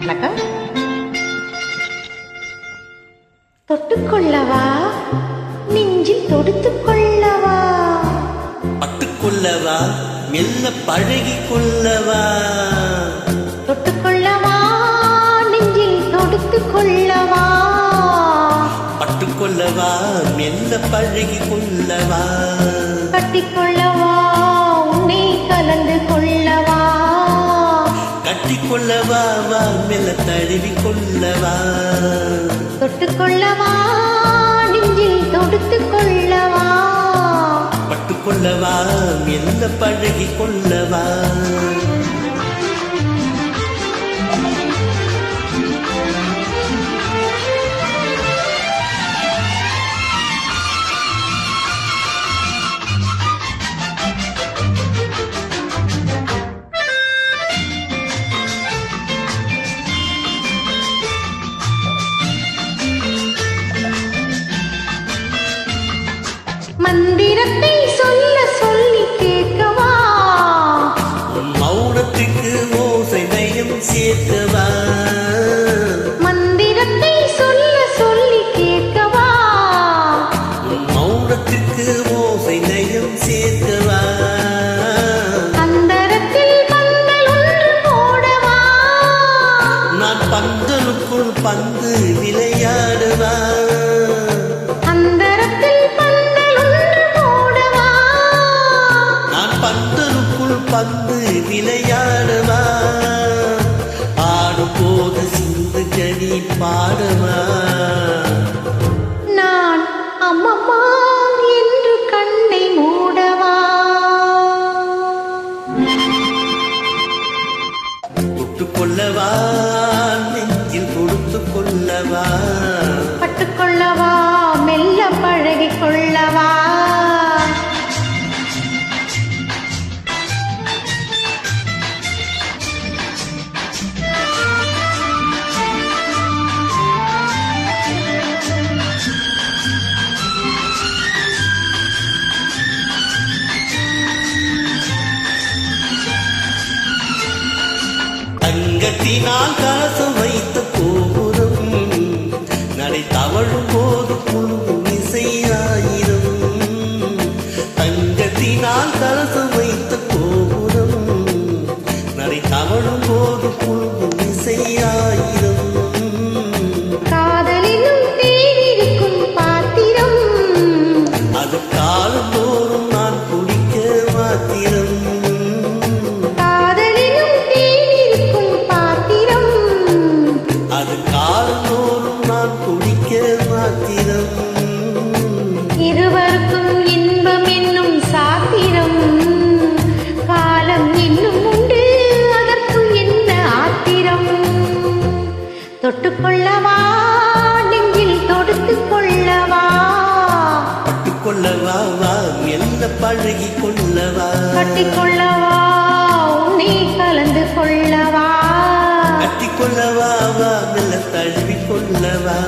வணக்கம். தொட்டுக்கொள்ளவா, நெஞ்சில் தொடுத்துக் கொள்ளவா, பட்டுக்கொள்ளவா, மெல்ல பழகிக் கொள்ளவா, தொட்டுக்கொள்ளவா, நெஞ்சில் தொடுத்துக் கொள்ளவா, பட்டுக்கொள்ளவா, மெல்ல பழகிக் கொள்ளவா, கட்டிக்கொள்ளவா, உன்னை கலந்து கொள்ளவா, கட்டிக்கொள்ளவா, வா மெல்ல தழுவி கொள்ளவா, தொட்டுக்கொள்ளவா, நெஞ்சில் தொடுத்துக் கொள்ளவா, பட்டுக்கொள்ளவா, மெல்ல பழகிக் கொள்ளவா. மந்திரத்தை சொல்ல சொல்லி கேட்கவா, மௌனத்துக்கு ஓசை நயம் சேர்க்கவா, மந்திரத்தை சொல்ல சொல்லி கேட்கவா, மௌனத்துக்கு ஓசை நயம் சேர்க்கவா, அந்தரத்தில் பந்தல் ஒன்று போடவா, நான் பந்தலுக்குள் பந்து விளையாடுவா, அந்தரத்தில் பந்தல் ஒன்று போடவா, நான் பந்தலுக்குள் பந்து விளையாடுவா, ஆடும் போது சிந்து கனி பாடுவா, நான் அம்மம்மா என்று கண்ணை மூடவா, தொட்டுக் கொள்ளவா, நெஞ்சில் கொடுத்துக் கொள்ளவா, பட்டுக்கொள்ளவா, மெல்ல பழகிக் கொள்ளவா, தங்கத்தினால் காசு வைத்த கோபுரம் நடை தவழும் போது புழுவும் இசையாயிரும், தங்கத்தினால் காசு வைத்த கோபுரம் நடை தவழும் போது புழுவும் இசையாயிரும், காதலினும் தேனிருக்கும் பாத்திரம், அது காலந்தோறும் நான் குடிக்க மாத்திரம், காதலினும் தேனிருக்கும் பாத்திரம், அது காலந்தோறும் நான் குடிக்க மாத்திரம், இருவருக்கும் இன்பம் என்னும் சாத்திரம், காலம் இன்னும் உண்டு அதற்கு என்ன ஆத்திரம், தொட்டுக்கொள்ளவா, நெஞ்சில் தொடுத்துக் கொள்ளவா, பட்டுக்கொள்ளவா, வா மெல்ல பழகிக் கொள்ளவா, கட்டிக்கொள்ளவா, உன்னை கலந்து கொள்ளவா, கட்டிக்கொள்ளவா, வா மெல்ல தழுவிக் கொள்ளவா.